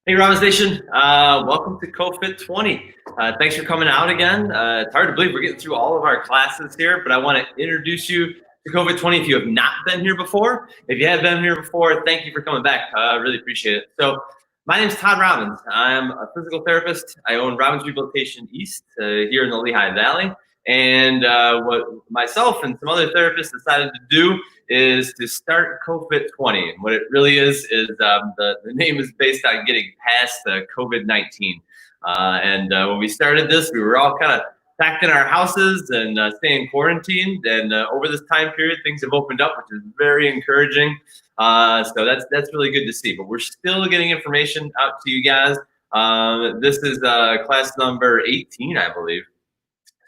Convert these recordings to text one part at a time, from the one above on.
Hey, Robbins Nation. Welcome to CoFIT-20. Thanks for coming out again. It's hard to believe we're getting through all of our classes here, but I want to introduce you to CoFIT-20 if you have not been here before. If you have been here before, thank you for coming back. I really appreciate it. So my name is Todd Robbins. I'm a physical therapist. I own Robbins Rehabilitation East here in the Lehigh Valley. And what myself and some other therapists decided to do is to start CoFIT-20. And what it really is the name is based on getting past the COVID-19. When we started this, we were all kind of packed in our houses and staying quarantined. And over this time period, things have opened up, which is very encouraging. So that's really good to see. But we're still getting information out to you guys. This is class number 18, I believe.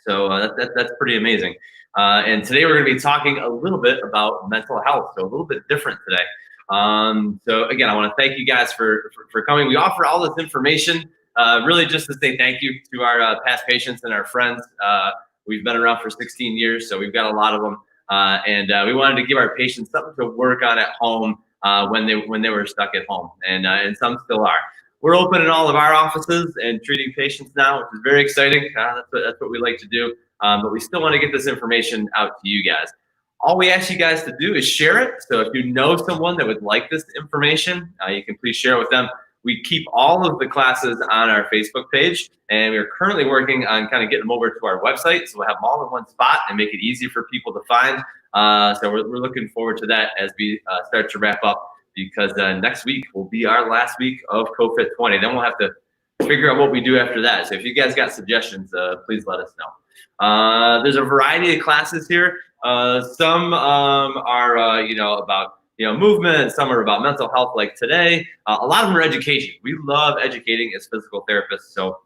So that's pretty amazing. And today we're going to be talking a little bit about mental health, so a little bit different today. So again, I want to thank you guys for coming. We offer all this information really just to say thank you to our past patients and our friends. We've been around for 16 years, so we've got a lot of them. We wanted to give our patients something to work on at home when they were stuck at home, and some still are. We're open in all of our offices and treating patients now, which is very exciting. That's what we like to do. But we still want to get this information out to you guys. All we ask you guys to do is share it. So if you know someone that would like this information, you can please share it with them. We keep all of the classes on our Facebook page, and we're currently working on kind of getting them over to our website. So we'll have them all in one spot and make it easy for people to find. So we're looking forward to that as we start to wrap up, because next week will be our last week of CoFIT-20. Then we'll have to figure out what we do after that. So if you guys got suggestions, please let us know. There's a variety of classes here. Some are about movement. Some are about mental health, like today. A lot of them are education. We love educating as physical therapists, so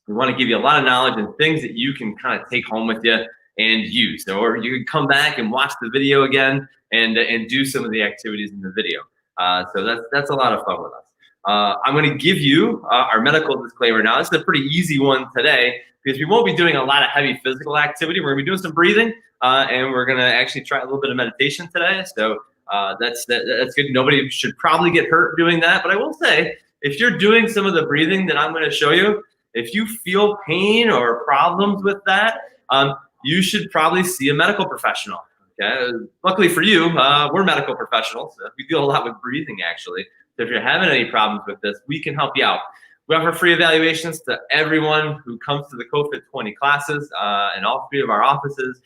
we want to give you a lot of knowledge and things that you can kind of take home with you and use. Or you can come back and watch the video again and do some of the activities in the video. So that's a lot of fun with us. I'm going to give you our medical disclaimer now. This is a pretty easy one today because we won't be doing a lot of heavy physical activity. We're going to be doing some breathing, and we're going to actually try a little bit of meditation today. So that's good. Nobody should probably get hurt doing that. But I will say, if you're doing some of the breathing that I'm going to show you, if you feel pain or problems with that, you should probably see a medical professional. Okay. Luckily for you, we're medical professionals. We deal a lot with breathing, actually. So if you're having any problems with this, we can help you out. We offer free evaluations to everyone who comes to the CoFIT-20 classes in all three of our offices.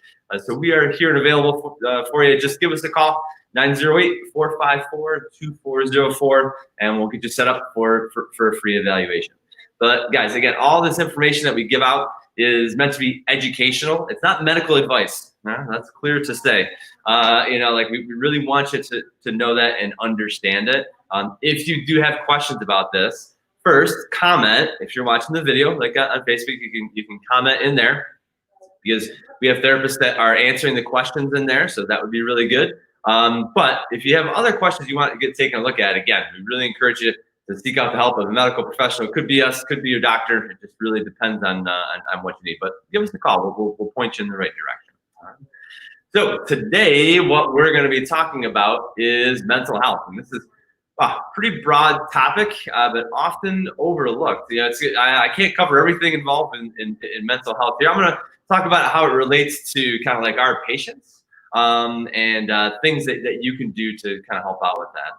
So we are here and available for you. Just give us a call, 908-454-2404, and we'll get you set up for a free evaluation. But guys, again, all this information that we give out is meant to be educational. It's not medical advice. That's clear to say. We really want you to know that and understand it. If you do have questions about this, first comment. If you're watching the video, like on Facebook, you can comment in there, because we have therapists that are answering the questions in there, so that would be really good. But if you have other questions you want to get taken a look at, again, we really encourage you to seek out the help of a medical professional. It could be us, could be your doctor. It just really depends on what you need. But give us a call. We'll point you in the right direction. All right. So today, what we're going to be talking about is mental health, and this is a pretty broad topic, but often overlooked. I can't cover everything involved in mental health here. I'm going to talk about how it relates to kind of like our patients and things that you can do to kind of help out with that.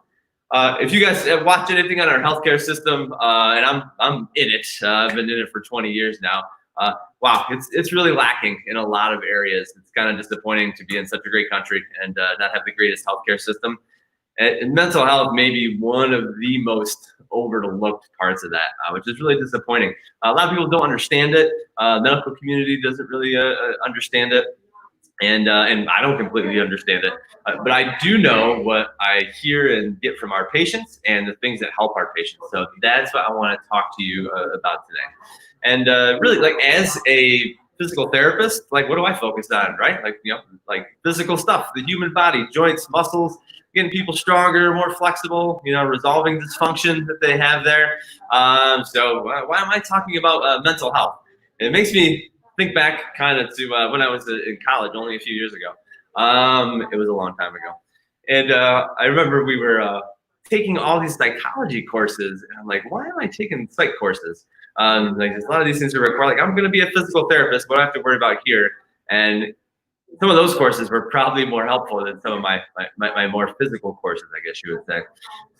If you guys have watched anything on our healthcare system, and I'm in it, I've been in it for 20 years now. Wow, it's really lacking in a lot of areas. It's kind of disappointing to be in such a great country and not have the greatest healthcare system. And mental health may be one of the most overlooked parts of that, which is really disappointing. A lot of people don't understand it. Medical community doesn't really understand it. And I don't completely understand it, but I do know what I hear and get from our patients and the things that help our patients. So that's what I want to talk to you about today. And really, like as a physical therapist, like what do I focus on, right? Like physical stuff, the human body, joints, muscles, getting people stronger, more flexible, resolving dysfunction that they have there. So why am I talking about mental health? It makes me think back kind of to when I was in college only a few years ago. It was a long time ago. And I remember we were taking all these psychology courses, and I'm like, why am I taking psych courses? Like there's a lot of these things are required. Like I'm going to be a physical therapist. What do I have to worry about here? And some of those courses were probably more helpful than some of my more physical courses, I guess you would say.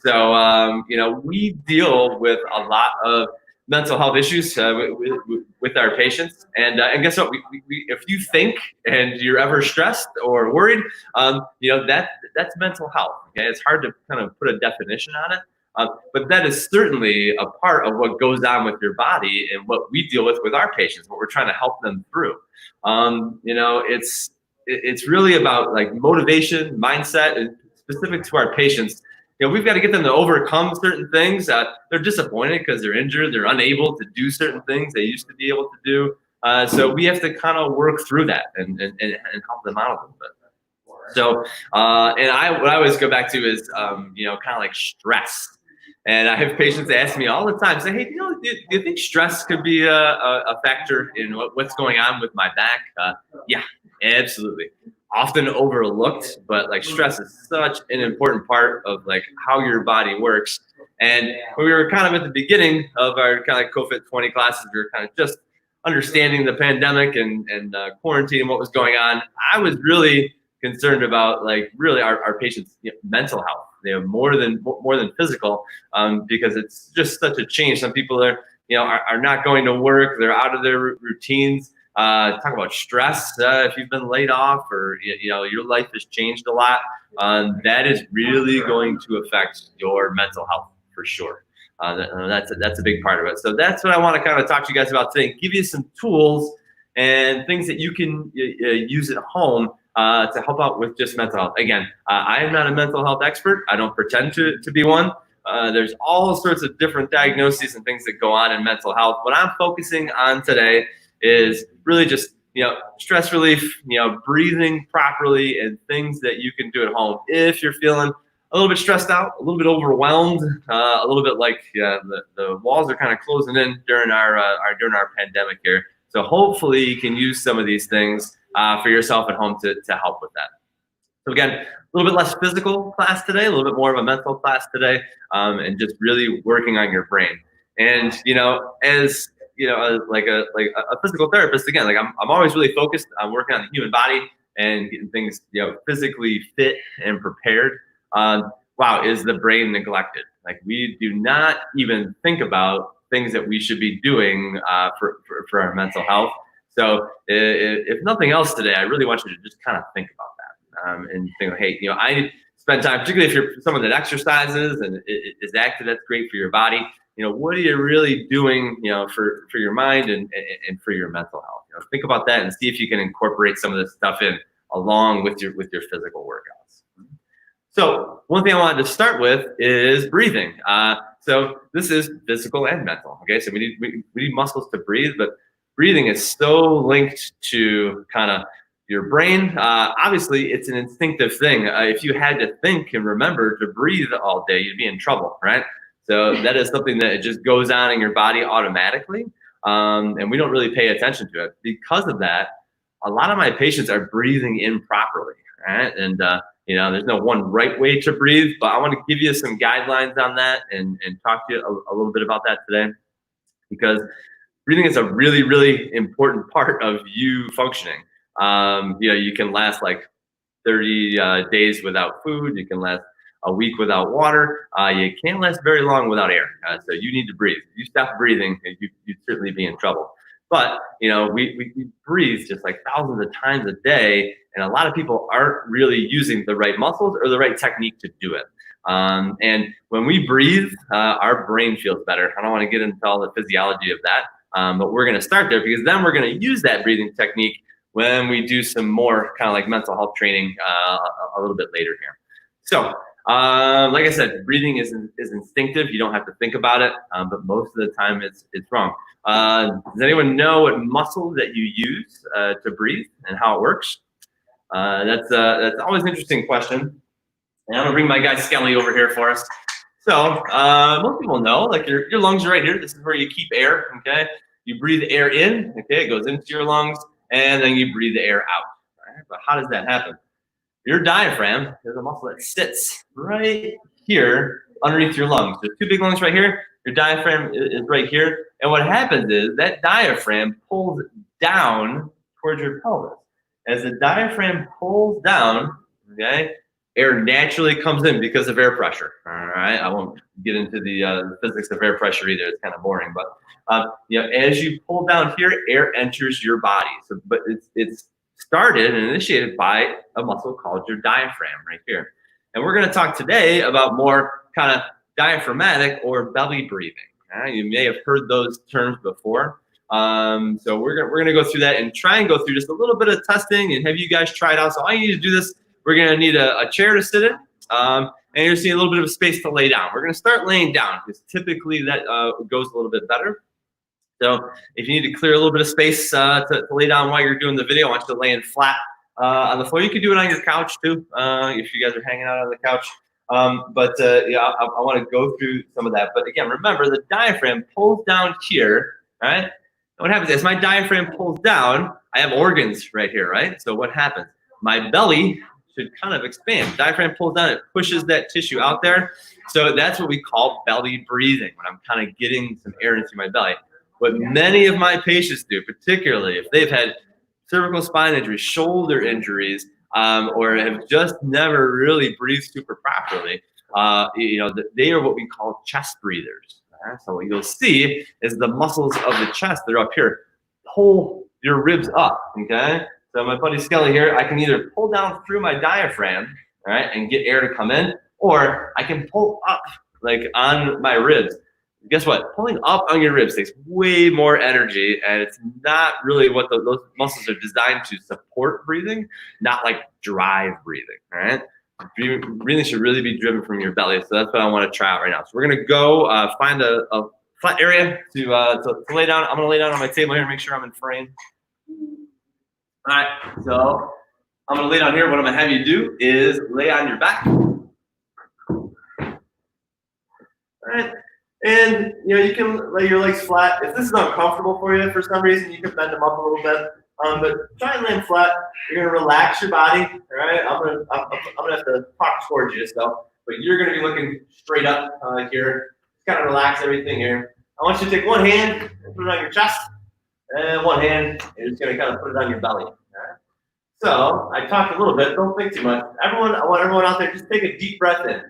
So, we deal with a lot of mental health issues with our patients. And guess what? If you think and you're ever stressed or worried, that's mental health. Okay, it's hard to kind of put a definition on it. But that is certainly a part of what goes on with your body and what we deal with our patients, what we're trying to help them through. It's really about like motivation, mindset, and specific to our patients. We've got to get them to overcome certain things. They're disappointed because they're injured. They're unable to do certain things they used to be able to do. So we have to kind of work through that and help them out a little bit. So, what I always go back to is, kind of like stress. And I have patients ask me all the time, say, hey, do you think stress could be a factor in what's going on with my back? Yeah, absolutely. Often overlooked, but like stress is such an important part of like how your body works. And when we were kind of at the beginning of our kind of CoFIT-20 classes, we were kind of just understanding the pandemic and quarantine and what was going on. I was really concerned about like really our patients' mental health. More than physical, because it's just such a change. Some people are not going to work. They're out of their routines. Talk about stress. If you've been laid off or your life has changed a lot, that is really going to affect your mental health for sure. That's a big part of it. So that's what I want to kind of talk to you guys about today. Give you some tools and things that you can use at home to help out with just mental health. Again, I am not a mental health expert. I don't pretend to be one. There's all sorts of different diagnoses and things that go on in mental health. What I'm focusing on today is really just stress relief, breathing properly, and things that you can do at home if you're feeling a little bit stressed out, a little bit overwhelmed, a little bit like the walls are kind of closing in during our pandemic here. So hopefully you can use some of these things for yourself at home to help with that. So again, a little bit less physical class today, a little bit more of a mental class today, and just really working on your brain. And as like a physical therapist, again, like I'm always really focused on working on the human body and getting things physically fit and prepared. Wow, is the brain neglected? Like we do not even think about things that we should be doing for our mental health. So if nothing else today, I really want you to just kind of think about that and think, hey, I spend time, particularly if you're someone that exercises and is active, that's great for your body. What are you really doing, for your mind and for your mental health? Think about that and see if you can incorporate some of this stuff in along with your physical workouts. So one thing I wanted to start with is breathing. So this is physical and mental. Okay, so we need muscles to breathe, but breathing is so linked to kind of your brain. Obviously, it's an instinctive thing. If you had to think and remember to breathe all day, you'd be in trouble, right? So that is something that it just goes on in your body automatically, and we don't really pay attention to it. Because of that, a lot of my patients are breathing improperly, right? And there's no one right way to breathe, but I want to give you some guidelines on that and talk to you a little bit about that today, because breathing is a really, really important part of you functioning. You can last like 30 days without food. You can last a week without water. You can't last very long without air. So you need to breathe. If you stop breathing, you'd certainly be in trouble. But we breathe just like thousands of times a day, and a lot of people aren't really using the right muscles or the right technique to do it. And when we breathe, our brain feels better. I don't want to get into all the physiology of that, but we're going to start there, because then we're going to use that breathing technique when we do some more kind of like mental health training a little bit later here. So like I said, breathing is instinctive. You don't have to think about it, but most of the time it's wrong. Does anyone know what muscle that you use to breathe and how it works? That's always an interesting question. And I'm gonna bring my guy Skelly over here for us. So most people know, like your lungs are right here. This is where you keep air. Okay, you breathe air in. Okay, it goes into your lungs, and then you breathe the air out. All right, but how does that happen? Your diaphragm is a muscle that sits right here underneath your lungs. There's two big lungs right here. Your diaphragm is right here. And what happens is that diaphragm pulls down towards your pelvis. As the diaphragm pulls down, okay, air naturally comes in because of air pressure. All right, I won't get into the physics of air pressure either. It's kind of boring, but as you pull down here, air enters your body. So, but it's started and initiated by a muscle called your diaphragm right here. And we're going to talk today about more kind of diaphragmatic or belly breathing. You may have heard those terms before. So we're gonna go through that and try and go through just a little bit of testing and have you guys try it out. So all you need to do this, we're gonna need a chair to sit in, and you're seeing a little bit of a space to lay down. We're gonna start laying down because typically that goes a little bit better. So if you need to clear a little bit of space to lay down while you're doing the video, I want you to lay in flat on the floor. You can do it on your couch too, if you guys are hanging out on the couch. I want to go through some of that. But again, remember the diaphragm pulls down here, right? And what happens is my diaphragm pulls down, I have organs right here, right? So what happens? My belly should kind of expand. Diaphragm pulls down, it pushes that tissue out there. So that's what we call belly breathing, when I'm kind of getting some air into my belly. What many of my patients do, particularly if they've had cervical spine injuries, shoulder injuries, or have just never really breathed super properly, they are what we call chest breathers. So what you'll see is the muscles of the chest, they're up here, pull your ribs up, okay? So my buddy Skelly here, I can either pull down through my diaphragm, all right, and get air to come in, or I can pull up like on my ribs. Guess what? Pulling up on your ribs takes way more energy, and it's not really what those muscles are designed to support breathing, not like drive breathing, all right? Breathing should really be driven from your belly, so that's what I want to try out right now. So we're going to go find a flat area to lay down. I'm going to lay down on my table here and make sure I'm in frame. All right, so I'm going to lay down here. What I'm going to have you do is lay on your back. All right. And you can lay your legs flat. If this is uncomfortable for you for some reason, you can bend them up a little bit. But try and land flat. You're gonna relax your body. All right. I'm gonna have to talk towards you. So, but you're gonna be looking straight up here. Just kind of relax everything here. I want you to take one hand and put it on your chest, and one hand you're just gonna kind of put it on your belly. All right. So I talked a little bit. Don't think too much. I want everyone out there, just take a deep breath in.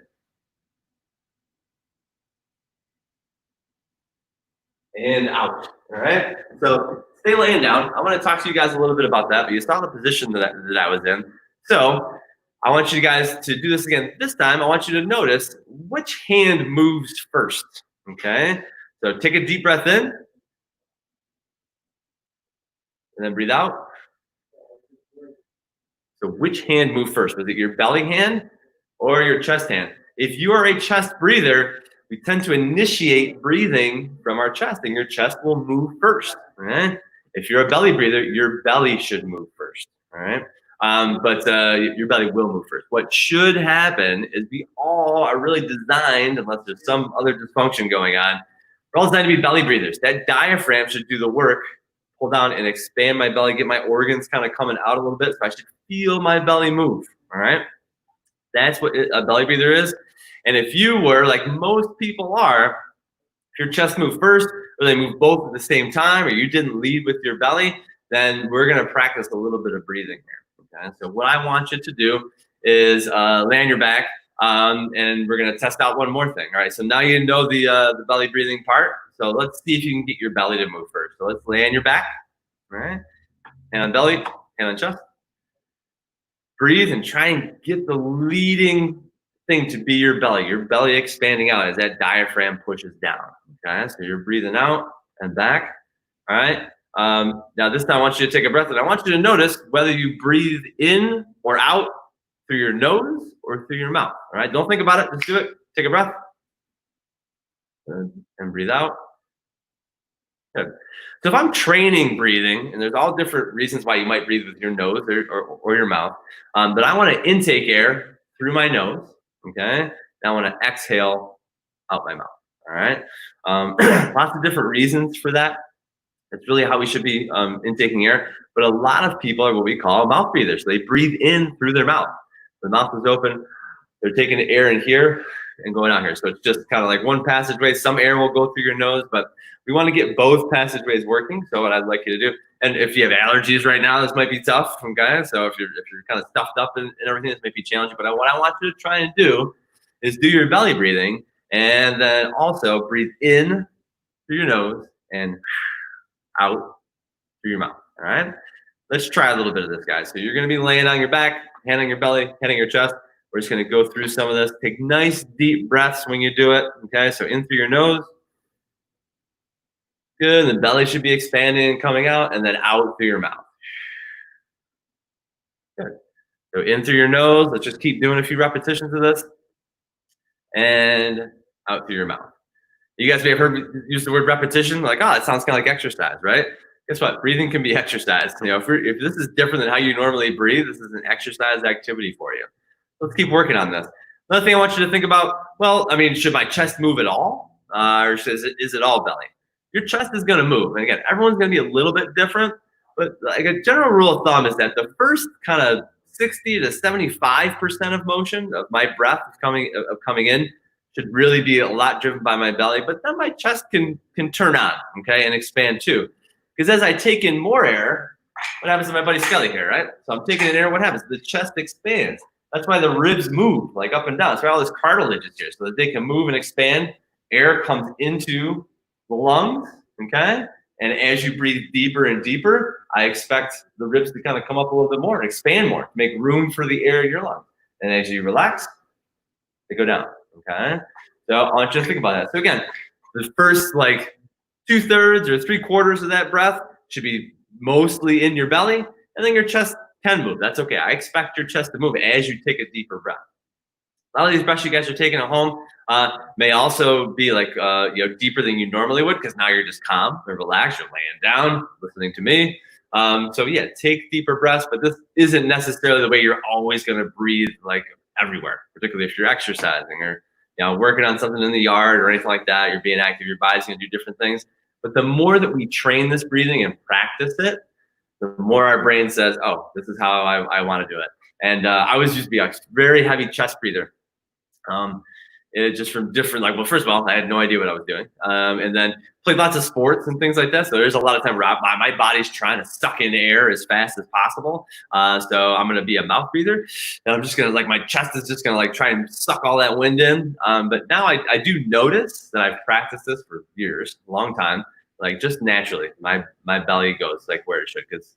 And out, all right? So stay laying down. I want to talk to you guys a little bit about that, but you saw the position that I was in. So I want you guys to do this again. This time, I want you to notice which hand moves first, okay? So take a deep breath in, and then breathe out. So which hand moved first? Was it your belly hand or your chest hand? If you are a chest breather, we tend to initiate breathing from our chest, and your chest will move first. All right? If you're a belly breather, your belly should move first. All right? But your belly will move first. What should happen is we all are really designed, unless there's some other dysfunction going on, we're all designed to be belly breathers. That diaphragm should do the work, pull down and expand my belly, get my organs kind of coming out a little bit, so I should feel my belly move. All right? That's what a belly breather is. And if you were, like most people are, if your chest moved first, or they move both at the same time, or you didn't lead with your belly, then we're going to practice a little bit of breathing here. Okay? So what I want you to do is lay on your back, and we're going to test out one more thing. All right, so now you know the belly breathing part. So let's see if you can get your belly to move first. So let's lay on your back. All right, hand on belly, hand on chest. Breathe and try and get the leading thing to be your belly expanding out as that diaphragm pushes down. Okay, so you're breathing out and back. All right. Now this time I want you to take a breath, and I want you to notice whether you breathe in or out through your nose or through your mouth. All right, don't think about it. Just do it. Take a breath. Good. And breathe out. Good. So if I'm training breathing, and there's all different reasons why you might breathe with your nose or your mouth, but I want to intake air through my nose. Okay, now I want to exhale out my mouth. All right, lots of different reasons for that. It's really how we should be intaking air. But a lot of people are what we call mouth breathers. So they breathe in through their mouth. The mouth is open. They're taking the air in here, and going out here. So it's just kind of like one passageway. Some air will go through your nose, but we want to get both passageways working. So what I'd like you to do, and if you have allergies right now, this might be tough, okay? So if you're kind of stuffed up and everything, this might be challenging. But what I want you to try and do is do your belly breathing, and then also breathe in through your nose and out through your mouth. All right. Let's try a little bit of this, guys. So you're going to be laying on your back, hand on your belly, head on your chest. We're just going to go through some of this. Take nice deep breaths when you do it. Okay. So in through your nose. Good. The belly should be expanding and coming out, and then out through your mouth. Good. So in through your nose. Let's just keep doing a few repetitions of this. And out through your mouth. You guys may have heard use the word repetition. Like, oh, it sounds kind of like exercise, right? Guess what? Breathing can be exercised. You know, if this is different than how you normally breathe, this is an exercise activity for you. Let's keep working on this. Another thing I want you to think about, well, I mean, should my chest move at all? Or is it all belly? Your chest is going to move. And again, everyone's going to be a little bit different. But like a general rule of thumb is that the first kind of 60 to 75% of motion of my breath coming in should really be a lot driven by my belly. But then my chest can turn on, okay, and expand too. Because as I take in more air, what happens to my buddy Skelly here, right? So I'm taking in air, what happens? The chest expands. That's why the ribs move like up and down. That's why all this cartilage is here, so that they can move and expand. Air comes into the lungs, okay? And as you breathe deeper and deeper, I expect the ribs to kind of come up a little bit more and expand more, to make room for the air in your lungs. And as you relax, they go down, okay? So I want you to think about that. So again, the first like 2/3 or 3/4 of that breath should be mostly in your belly, and then your chest can move. That's okay. I expect your chest to move as you take a deeper breath. A lot of these breaths you guys are taking at home may also be like deeper than you normally would, because now you're just calm and relaxed. You're laying down, listening to me. So yeah, take deeper breaths, but this isn't necessarily the way you're always going to breathe like everywhere, particularly if you're exercising or working on something in the yard or anything like that. You're being active, your body's going to do different things. But the more that we train this breathing and practice it, the more our brain says, oh, this is how I want to do it. And I was used to be a very heavy chest breather. It just from different, like, well, first of all, I had no idea what I was doing. And then played lots of sports and things like that. So there's a lot of time where my body's trying to suck in air as fast as possible. So I'm going to be a mouth breather. And I'm just going to, like, my chest is just going to, like, try and suck all that wind in. But now I do notice that I've practiced this for years, a long time. Like, just naturally, my belly goes like where it should, because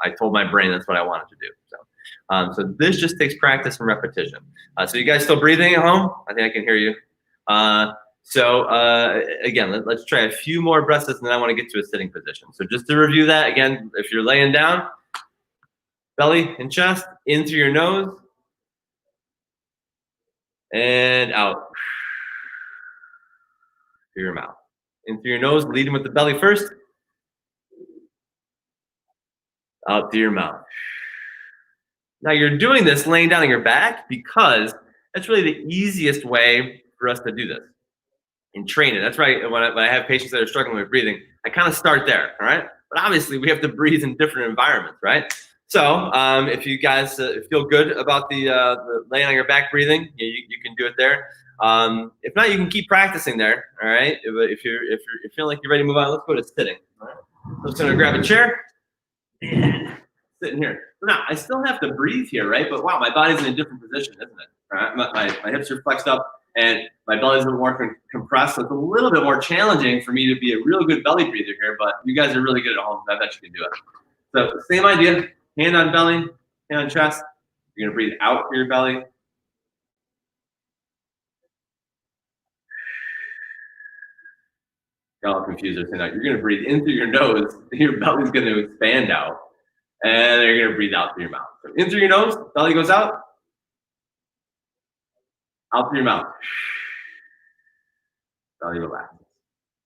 I told my brain that's what I wanted to do. So this just takes practice and repetition. So you guys still breathing at home? I think I can hear you. Again, let's try a few more breaths, and then I want to get to a sitting position. So just to review that again, if you're laying down, belly and chest in through your nose and out through your mouth. In through your nose, leading with the belly first. Out through your mouth. Now you're doing this laying down on your back because that's really the easiest way for us to do this and train it. That's right. When I have patients that are struggling with breathing, I kind of start there, all right? But obviously we have to breathe in different environments, right? So if you guys feel good about the laying on your back breathing, you can do it there. If not, you can keep practicing there, all right? If you're feeling like you're ready to move on, let's go to sitting. All right? So I'm just gonna grab a chair and sitting here. So now I still have to breathe here, right? But wow, my body's in a different position, isn't it? All right? My hips are flexed up and my belly's a little more compressed. So it's a little bit more challenging for me to be a real good belly breather here, but you guys are really good at home, so I bet you can do it. So same idea, hand on belly, hand on chest. You're gonna breathe out through your belly. You're all confused. You're going to breathe in through your nose. Your belly's going to expand out. And you're going to breathe out through your mouth. So in through your nose, belly goes out. Out through your mouth. Belly relaxes.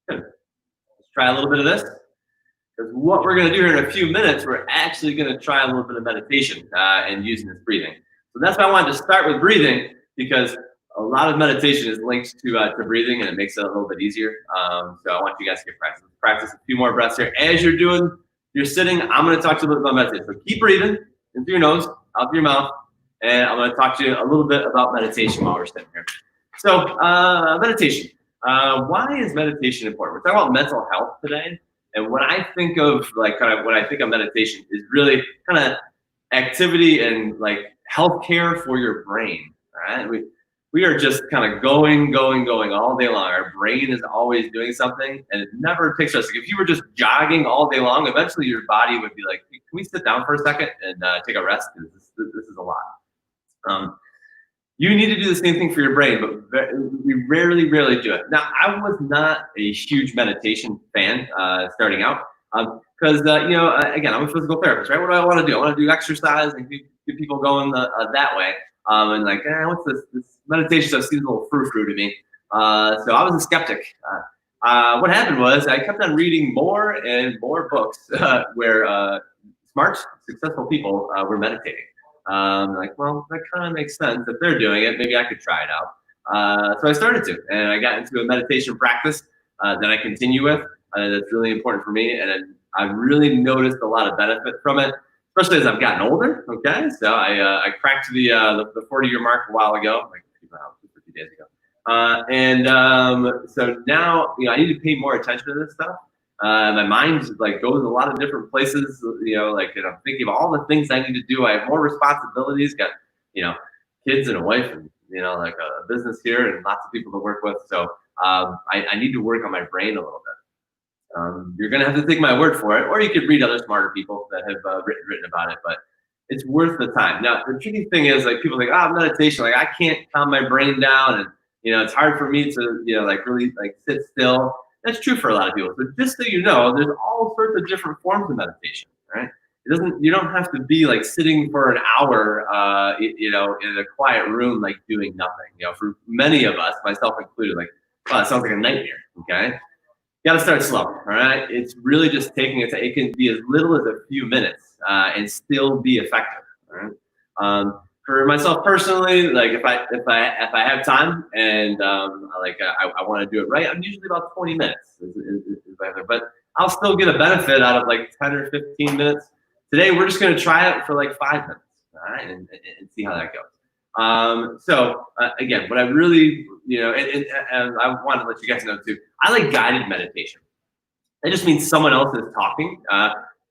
Good. Let's try a little bit of this. Because what we're going to do here in a few minutes, we're actually going to try a little bit of meditation and using this breathing. So that's why I wanted to start with breathing, because a lot of meditation is linked to breathing, and it makes it a little bit easier. So I want you guys to get practice a few more breaths here. As you're sitting, I'm going to talk to you a little bit about meditation. So keep breathing in through your nose, out through your mouth, and I'm going to talk to you a little bit about meditation while we're sitting here. So meditation. Why is meditation important? We're talking about mental health today, and when I think of when I think of meditation is really kind of activity and like healthcare for your brain. Right? We are just kind of going all day long. Our brain is always doing something, and it never takes us. Like if you were just jogging all day long, eventually your body would be like, "Can we sit down for a second and take a rest? This is a lot." You need to do the same thing for your brain, but we rarely do it. Now, I was not a huge meditation fan starting out because, again, I'm a physical therapist, right? What do I want to do? I want to do exercise and get people going that way. And like, what's this meditation stuff seems a little frou-frou to me. So I was a skeptic. What happened was I kept on reading more and more books where smart, successful people were meditating. Like, well, that kind of makes sense. If they're doing it, maybe I could try it out. So I started to, and I got into a meditation practice that I continue with. That's really important for me, and I've really noticed a lot of benefit from it, especially as I've gotten older. Okay, so I cracked the 40-year mark a while ago, like a few days ago, so now I need to pay more attention to this stuff. My mind like goes a lot of different places, I'm thinking of all the things I need to do. I have more responsibilities, got, kids and a wife and, like a business here and lots of people to work with. So I need to work on my brain a little bit. You're going to have to take my word for it, or you could read other smarter people that have written about it, but it's worth the time. Now, the tricky thing is like people think, meditation, like I can't calm my brain down and, it's hard for me to, really sit still. That's true for a lot of people. So just so you know, there's all sorts of different forms of meditation, right? You don't have to be like sitting for an hour, in a quiet room, like doing nothing. For many of us, myself included, like, wow, that sounds like a nightmare. Okay, you got to start slow. All right, it's really just taking it. It can be as little as a few minutes and still be effective. All right. For myself personally, like if I have time and I want to do it right, I'm usually about 20 minutes, but I'll still get a benefit out of like 10 or 15 minutes. Today we're just going to try it for like 5 minutes, all right, and see how that goes. So again, what I really, and I want to let you guys know too, I like guided meditation. That just means someone else is talking.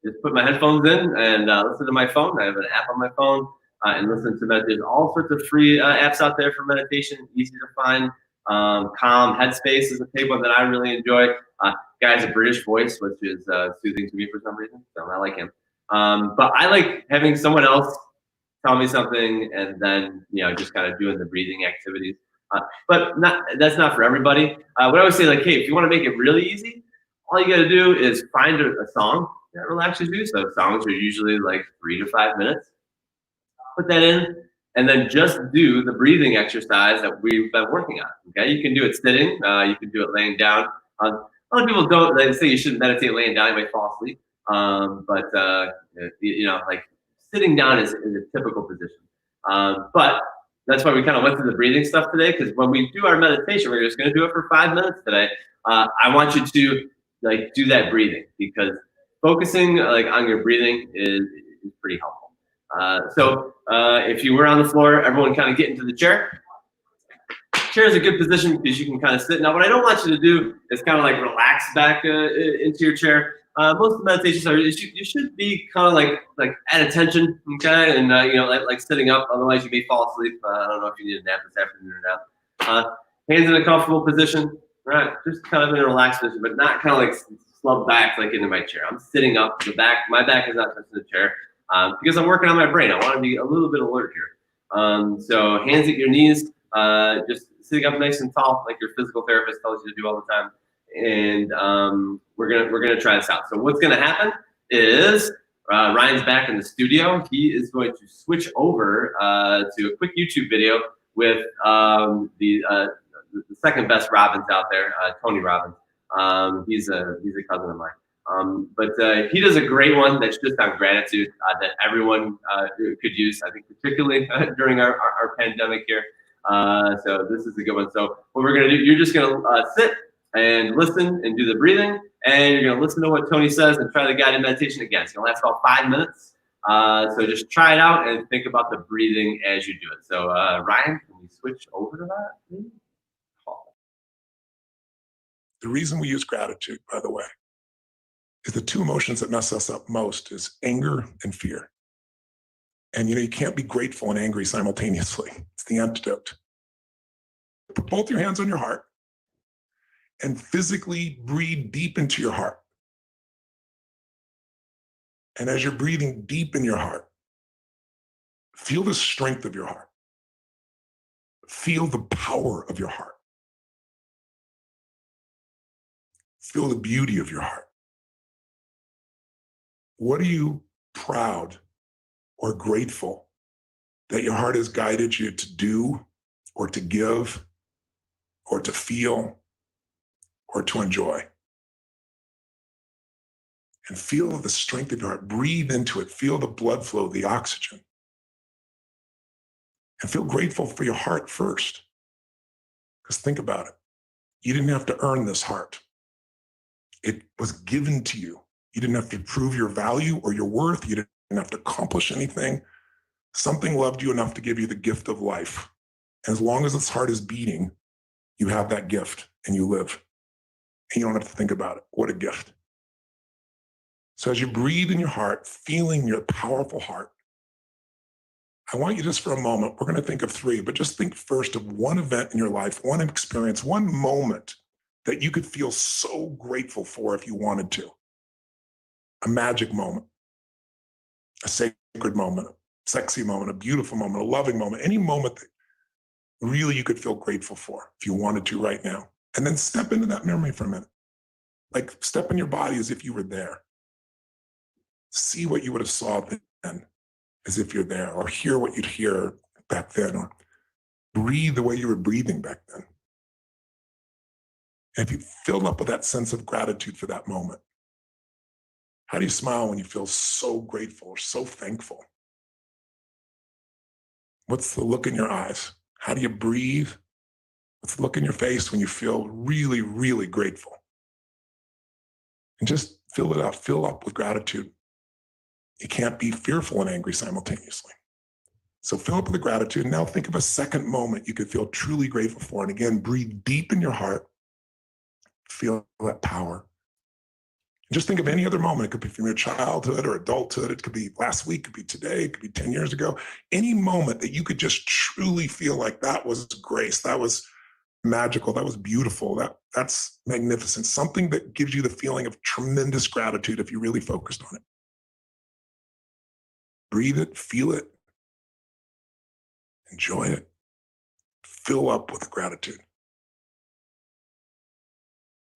Just put my headphones in and listen to my phone. I have an app on my phone. And listen to that. There's all sorts of free apps out there for meditation, easy to find. Calm, Headspace is a paid one that I really enjoy. Guy has a British voice, which is soothing to me for some reason, so I like him. But I like having someone else tell me something and then just kind of doing the breathing activities. But that's not for everybody. What I always say, like, hey, if you want to make it really easy, all you got to do is find a song that relaxes you. So songs are usually like 3 to 5 minutes. Put that in, and then just do the breathing exercise that we've been working on. Okay, you can do it sitting, you can do it laying down. A lot of people don't. They say you shouldn't meditate laying down; you might fall asleep. But like sitting down is a typical position. But that's why we kind of went through the breathing stuff today, because when we do our meditation, we're just going to do it for 5 minutes today. I want you to like do that breathing, because focusing like on your breathing is pretty helpful. So if you were on the floor, everyone kind of get into the chair. Chair is a good position because you can kind of sit. Now, what I don't want you to do is kind of like relax back into your chair. Most meditations are you should be kind of like at attention, okay, and like sitting up. Otherwise, you may fall asleep. I don't know if you need a nap this afternoon or not. Hands in a comfortable position, right? Just kind of in a relaxed position, but not kind of like slumped back like into my chair. I'm sitting up. My back is not touching the chair. Because I'm working on my brain. I want to be a little bit alert here. So hands at your knees, just sitting up nice and tall, like your physical therapist tells you to do all the time. And we're gonna try this out. So what's gonna happen is Ryan's back in the studio. He is going to switch over to a quick YouTube video with the second best Robbins out there, Tony Robbins. He's a cousin of mine. But he does a great one that's just on gratitude that everyone could use, I think, particularly during our pandemic here. So this is a good one. So what we're going to do, you're just going to sit and listen and do the breathing, and you're going to listen to what Tony says and try the guided meditation again. It's going to last about 5 minutes. So just try it out and think about the breathing as you do it. So Ryan, can we switch over to that, please? The reason we use gratitude, by the way, is the two emotions that mess us up most is anger and fear. And you can't be grateful and angry simultaneously. It's the antidote. Put both your hands on your heart and physically breathe deep into your heart. And as you're breathing deep in your heart, feel the strength of your heart. Feel the power of your heart. Feel the beauty of your heart. What are you proud or grateful that your heart has guided you to do or to give or to feel or to enjoy? And feel the strength of your heart. Breathe into it. Feel the blood flow, the oxygen. And feel grateful for your heart first. Because think about it. You didn't have to earn this heart. It was given to you. You didn't have to prove your value or your worth. You didn't have to accomplish anything. Something loved you enough to give you the gift of life. And as long as this heart is beating, you have that gift and you live. And you don't have to think about it. What a gift. So as you breathe in your heart, feeling your powerful heart, I want you just for a moment, we're going to think of three, but just think first of one event in your life, one experience, one moment that you could feel so grateful for if you wanted to. A magic moment, a sacred moment, a sexy moment, a beautiful moment, a loving moment, any moment that really you could feel grateful for if you wanted to right now. And then step into that memory for a minute. Like step in your body as if you were there. See what you would have saw then as if you're there, or hear what you'd hear back then, or breathe the way you were breathing back then. And if you filled up with that sense of gratitude for that moment, how do you smile when you feel so grateful or so thankful? What's the look in your eyes? How do you breathe? What's the look in your face when you feel really, really grateful? And just fill it up, fill up with gratitude. You can't be fearful and angry simultaneously. So fill up with the gratitude. Now think of a second moment you could feel truly grateful for. And again, breathe deep in your heart. Feel that power. And just think of any other moment. It could be from your childhood or adulthood. It could be last week. It could be today. It could be 10 years ago. Any moment that you could just truly feel like that was grace. That was magical. That was beautiful. That's magnificent. Something that gives you the feeling of tremendous gratitude if you really focused on it. Breathe it, feel it, enjoy it, fill up with gratitude.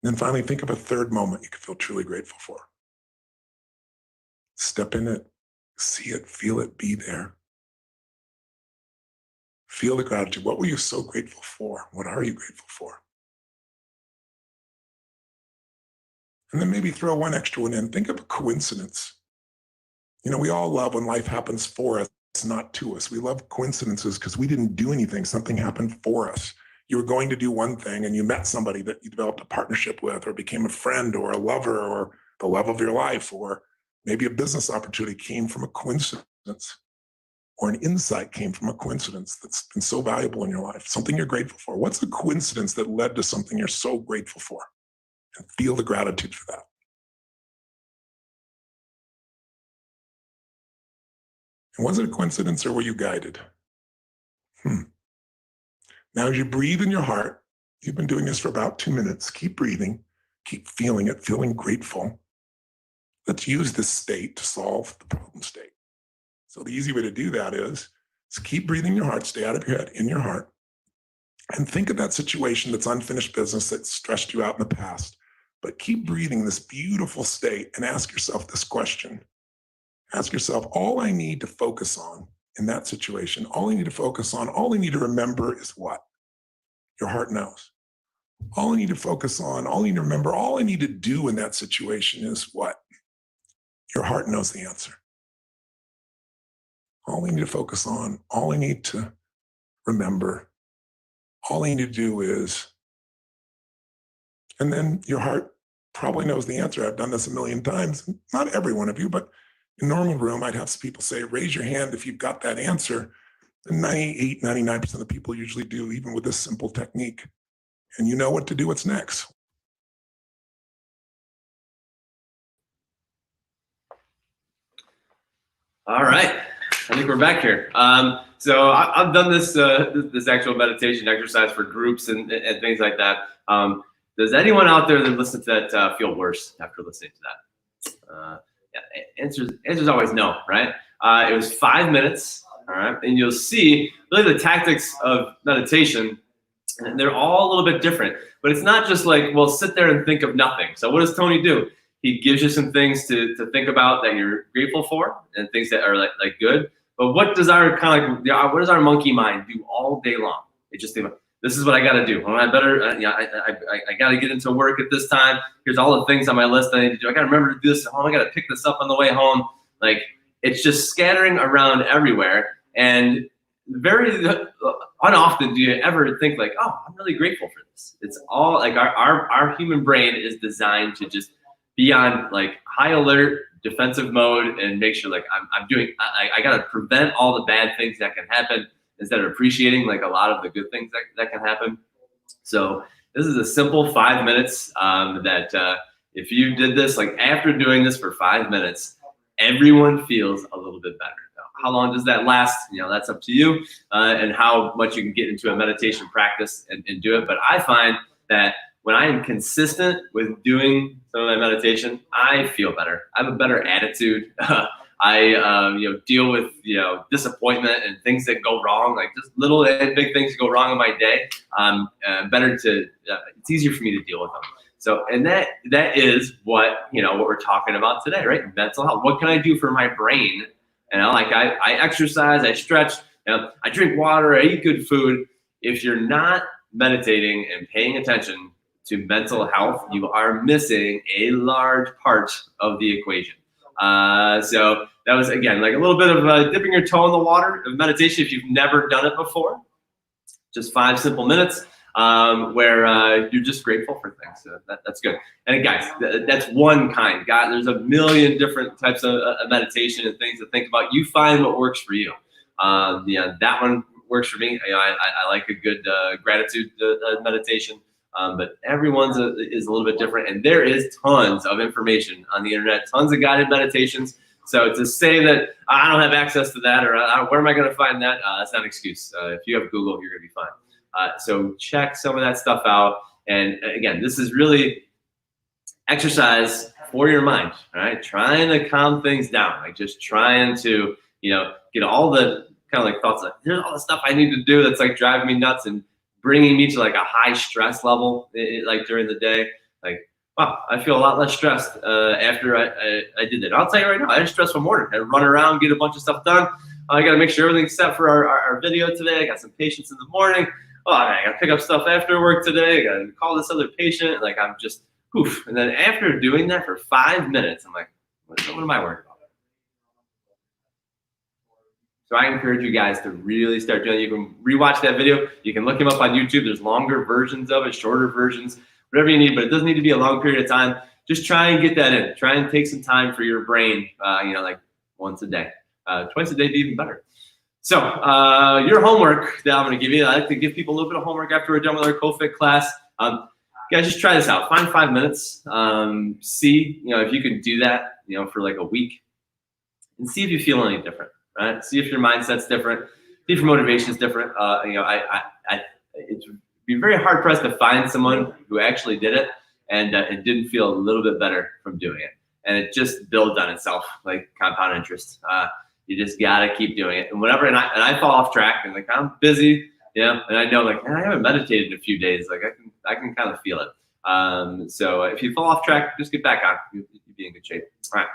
And then finally, think of a third moment you can feel truly grateful for. Step in it, see it, feel it, be there. Feel the gratitude. What were you so grateful for? What are you grateful for? And then maybe throw one extra one in. Think of a coincidence. We all love when life happens for us, not to us. We love coincidences because we didn't do anything. Something happened for us. You were going to do one thing and you met somebody that you developed a partnership with or became a friend or a lover or the love of your life, or maybe a business opportunity came from a coincidence, or an insight came from a coincidence that's been so valuable in your life, something you're grateful for. What's a coincidence that led to something you're so grateful for? And feel the gratitude for that. And was it a coincidence or were you guided? Now, as you breathe in your heart, you've been doing this for about 2 minutes. Keep breathing, keep feeling it, feeling grateful. Let's use this state to solve the problem state. So the easy way to do that is keep breathing in your heart, stay out of your head, in your heart, and think of that situation that's unfinished business that stressed you out in the past. But keep breathing this beautiful state and ask yourself this question. Ask yourself, all I need to focus on in that situation, all I need to remember is what? Your heart knows. All I need to focus on, all I need to remember, all I need to do in that situation is what? Your heart knows the answer. All I need to focus on, all I need to remember, all I need to do is, and then your heart probably knows the answer. I've done this a million times. Not every one of you, but in a normal room, I'd have some people say, raise your hand if you've got that answer. And 98, 99% of the people usually do, even with this simple technique. And you know what to do, what's next. All right, I think we're back here. So I've done this this actual meditation exercise for groups and things like that. Does anyone out there that listens to that feel worse after listening to that? Yeah, answer's always no, right? It was 5 minutes, all right, and you'll see really the tactics of meditation. They're all a little bit different, but it's not just like, well, sit there and think of nothing. So what does Tony do? He gives you some things to think about that you're grateful for and things that are like good. But what does our what does our monkey mind do all day long? It just think, this is what I got to do. Well, I better, I got to get into work at this time. Here's all the things on my list I need to do. I got to remember to do this at home. I got to pick this up on the way home. Like, it's just scattering around everywhere. And very unoften do you ever think like, oh, I'm really grateful for this. It's all like our human brain is designed to just be on like high alert, defensive mode, and make sure like I got to prevent all the bad things that can happen instead of appreciating like a lot of the good things that can happen. So this is a simple 5 minutes that if you did this, like after doing this for 5 minutes, everyone feels a little bit better. How long does that last? You know, that's up to you and how much you can get into a meditation practice and do it. But I find that when I am consistent with doing some of my meditation, I feel better. I have a better attitude. I deal with disappointment and things that go wrong, like just little and big things that go wrong in my day. It's easier for me to deal with them. So, and that is what we're talking about today, right? Mental health. What can I do for my brain? And I exercise, I stretch, I drink water, I eat good food. If you're not meditating and paying attention to mental health, you are missing a large part of the equation. So that was, again, like a little bit of dipping your toe in the water of meditation if you've never done it before. Just 5 simple minutes where you're just grateful for things. So that's good. And guys, that's one kind. God, there's a million different types of meditation and things to think about. You find what works for you. That one works for me. I like a good gratitude meditation. But everyone's is a little bit different, and there is tons of information on the internet, tons of guided meditations. So to say that I don't have access to that, or where am I going to find that? That's not an excuse. If you have Google, you're going to be fine. So check some of that stuff out. And again, this is really exercise for your mind, all right? Trying to calm things down, like just trying to, get all the kind of like thoughts like, here's all the stuff I need to do that's like driving me nuts and bringing me to like a high stress level, like during the day. Like, wow, I feel a lot less stressed after I did that. I'll tell you right now, I had a stressful morning. I had to run around, get a bunch of stuff done. I got to make sure everything's set for our video today. I got some patients in the morning. Oh, I got to pick up stuff after work today. I got to call this other patient. Like, I'm just, poof. And then after doing that for 5 minutes, I'm like, what am I worried about? So I encourage you guys to really start doing it. You can rewatch that video. You can look him up on YouTube. There's longer versions of it, shorter versions, whatever you need, but it doesn't need to be a long period of time. Just try and get that in. Try and take some time for your brain, like once a day. Twice a day would be even better. So your homework that I'm going to give you, I like to give people a little bit of homework after we're done with our CoFIT class. Guys, just try this out. Find 5 minutes. See, if you can do that, for like a week, and see if you feel any different. Right? See if your mindset's different. See if your motivation is different. It's be very hard pressed to find someone who actually did it and it didn't feel a little bit better from doing it. And it just builds on itself like compound interest. You just gotta keep doing it. And whenever, and I fall off track and like I'm busy, and I know like I haven't meditated in a few days. Like I can kind of feel it. So if you fall off track, just get back on. You'll be in good shape. All right.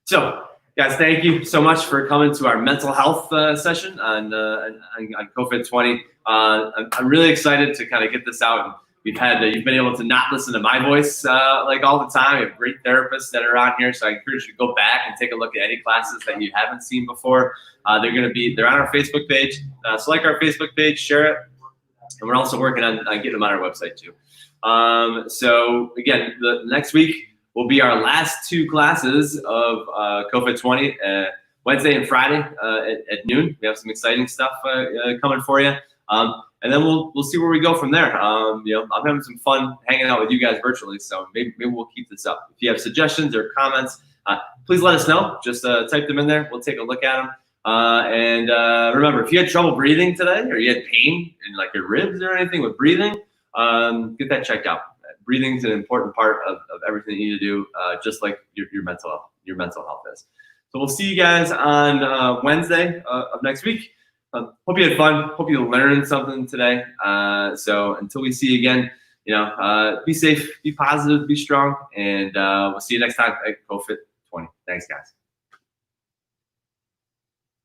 So. Guys, thank you so much for coming to our mental health session on CoFIT-20. I'm really excited to kind of get this out. You've been able to not listen to my voice like all the time. We have great therapists that are on here, so I encourage you to go back and take a look at any classes that you haven't seen before. They're on our Facebook page. So like our Facebook page, share it, and we're also working on getting them on our website too. So again, the next week will be our last 2 classes of CoFIT-20, Wednesday and Friday at noon. We have some exciting stuff coming for you. And then we'll see where we go from there. I'm having some fun hanging out with you guys virtually, so maybe we'll keep this up. If you have suggestions or comments, please let us know. Just type them in there. We'll take a look at them. And remember, if you had trouble breathing today, or you had pain in like your ribs or anything with breathing, get that checked out. Breathing is an important part of everything you need to do, just like your mental health is. So we'll see you guys on Wednesday of next week. Hope you had fun. Hope you learned something today. So until we see you again, be safe, be positive, be strong, and we'll see you next time at CoFIT 20. Thanks, guys.